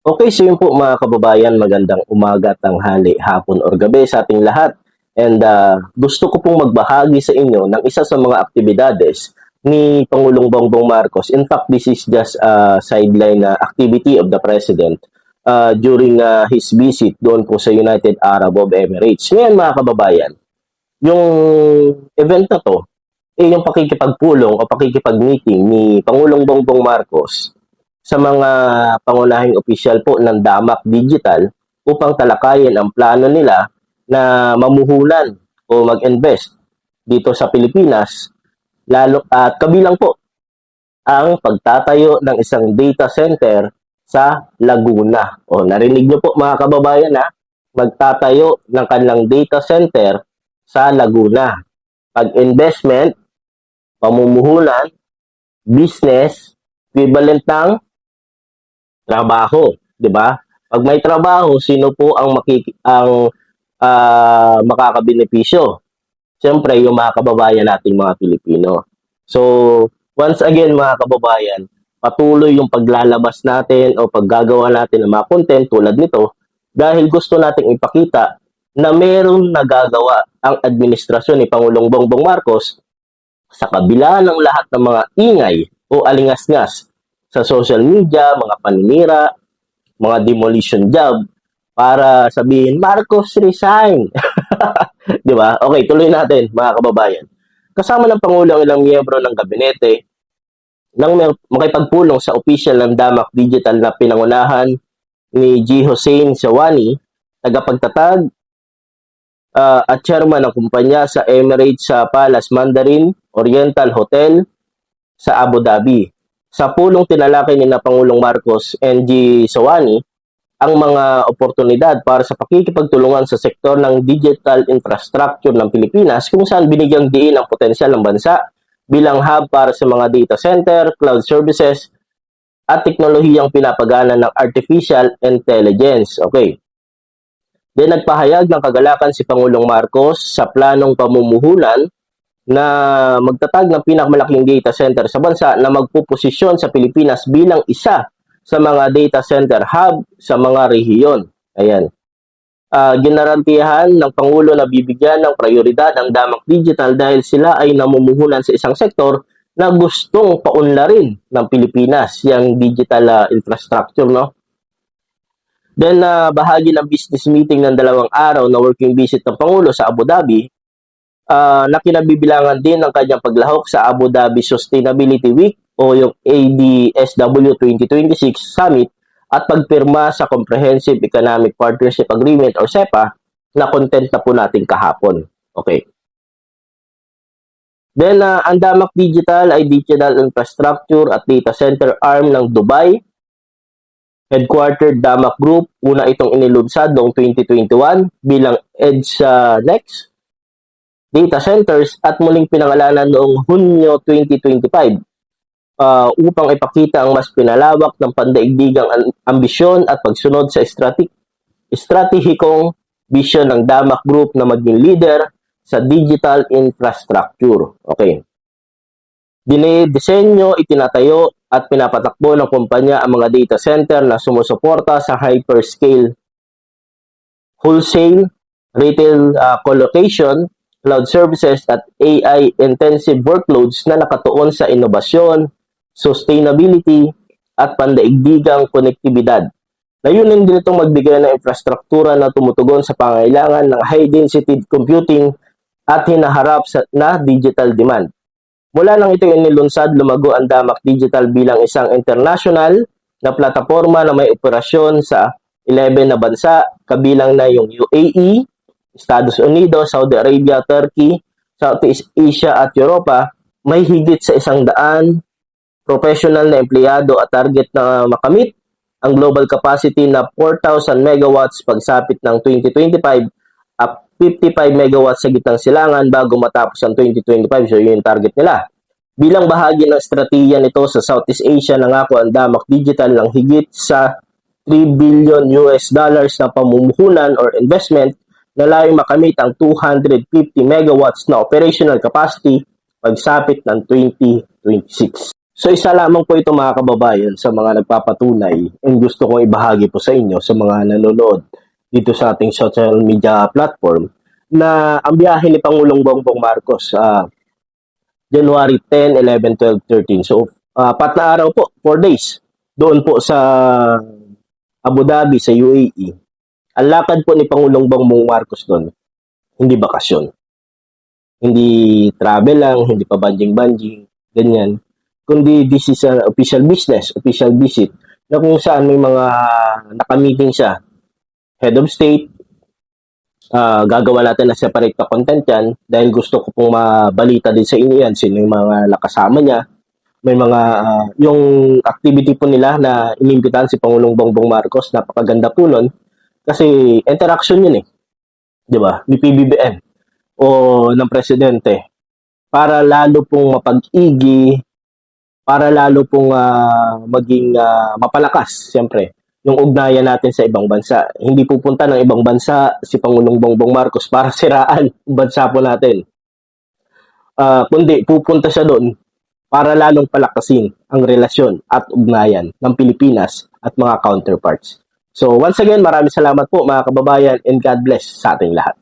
Okay, so yun po mga kababayan, magandang umaga, tanghali, hapon or gabi sa ating lahat. And gusto ko pong magbahagi sa inyo ng isa sa mga aktibidades ni Pangulong Bongbong Marcos. In fact, this is just a sideline activity of the President during his visit doon po sa United Arab Emirates. Ngayon mga kababayan, yung event na to, yung pakikipagpulong o pakikipag-meeting ni Pangulong Bongbong Marcos sa mga pangunahing opisyal po ng Damak Digital upang talakayin ang plano nila na mamuhunan o mag-invest dito sa Pilipinas, lalo at kabilang po ang pagtatayo ng isang data center sa Laguna. O narinig niyo po mga kababayan, ha, magtatayo ng kanilang data center sa Laguna. Pag-investment, pamumuhunan, business, equivalent ng trabaho, 'di ba? Pag may trabaho, sino po ang makakabenepisyo? Siyempre, yung mga kababayan nating mga Pilipino. So, once again mga kababayan, patuloy yung paglalabas natin o paggagawa natin ng mga content tulad nito dahil gusto nating ipakita na merong nagagawa ang administrasyon ni Pangulong Bongbong Marcos sa kabila ng lahat ng mga ingay o alingasngas sa social media, mga paninira, mga demolition job para sabihin, Marcos resign. Di ba? Okay, tuloy natin mga kababayan. Kasama ng Pangulo ang ilang miyembro ng gabinete nang makipagpulong sa official ng Damak Digital na pinangunahan ni G. Hussein Shawani, tagapagtatag at chairman ng kumpanya sa Emirates sa Palace Mandarin Oriental Hotel sa Abu Dhabi. Sa pulong tinalakay ni na Pangulong Marcos and G. Shawani ang mga oportunidad para sa pakikipagtulungan sa sektor ng digital infrastructure ng Pilipinas kung saan binigyang diin ang potensyal ng bansa bilang hub para sa mga data center, cloud services, at teknolohiyang pinapagana ng artificial intelligence. Okay. Then nagpahayag ng kagalakan si Pangulong Marcos sa planong pamumuhunan na magtatag ng pinakamalaking data center sa bansa na magpuposisyon sa Pilipinas bilang isa sa mga data center hub sa mga rehiyon. Ayan. Ginarantiyahan ng Pangulo na bibigyan ng prioridad ang Damak Digital dahil sila ay namumuhunan sa isang sektor na gustong paunlarin ng Pilipinas, yung digital infrastructure, no? Then, bahagi ng business meeting ng 2 araw na working visit ng Pangulo sa Abu Dhabi, na kinabibilangan din ng kanyang paglahok sa Abu Dhabi Sustainability Week o yung ADSW 2026 Summit at pagpirma sa Comprehensive Economic Partnership Agreement or CEPA na content na po natin kahapon. Okay. Then, ang Damak Digital ay digital infrastructure at data center arm ng Dubai headquartered Damak Group. Una itong inilunsad noong 2021 bilang EdgeNext Data Centers at muling pinangalanan noong Hunyo 2025 upang ipakita ang mas pinalawak ng pandaigdigang ambisyon at pagsunod sa estratehikong vision ng Damak Group na maging leader sa digital infrastructure. Okay. Dinidisenyo, itinatayo at pinapatakbo ng kumpanya ang mga data center na sumusuporta sa hyperscale, wholesale, retail colocation, cloud services at AI-intensive workloads na nakatuon sa inobasyon, sustainability, at pandaigdigang konektibidad. Layunin din itong magbigay ng infrastruktura na tumutugon sa pangailangan ng high-density computing at hinaharap na digital demand. Mula nang ito inilunsad, lumago ang Damak Digital bilang isang international na plataforma na may operasyon sa 11 na bansa, kabilang na yung UAE, Estados Unidos, Saudi Arabia, Turkey, Southeast Asia at Europa. May higit sa 100 professional na empleyado at target na makamit ang global capacity na 4,000 megawatts pagsapit ng 2025 at 55 megawatts sa gitnang silangan bago matapos ang 2025. So yun yung target nila. Bilang bahagi ng estratehiya nito sa Southeast Asia, nangako ang Damak Digital ng higit sa $3 billion na pamumuhunan or investment na layong makamit ang 250 megawatts na operational capacity pagsapit ng 2026. So isa lamang po ito mga kababayan sa mga nagpapatunay and gusto kong ibahagi po sa inyo sa mga nanonood dito sa ating social media platform na ang biyahe ni Pangulong Bongbong Marcos sa January 10, 11, 12, 13. So 4 na araw po, 4 days doon po sa Abu Dhabi sa UAE. Ang lakad po ni Pangulong Bongbong Marcos doon, hindi bakasyon. Hindi travel lang, hindi pa banjing-banjing, ganyan. Kundi this is an official business, official visit, na kung saan may mga nakamiting siya. Head of state, gagawa natin na separate na content yan dahil gusto ko pong mabalita din sa inyo yan, sino yung mga nakasama niya. May mga, yung activity po nila na inimbitahan si Pangulong Bongbong Marcos, napakaganda po nun. Kasi interaction yun eh, di ba? Ni PBBM o ng presidente para lalo pong mapag-igi, para lalo pong maging mapalakas, siyempre, yung ugnayan natin sa ibang bansa. Hindi pupunta ng ibang bansa si Pangulong Bongbong Marcos para siraan ang bansa po natin. Kundi pupunta siya doon para lalong palakasin ang relasyon at ugnayan ng Pilipinas at mga counterparts. So once again, maraming salamat po mga kababayan and God bless sa ating lahat.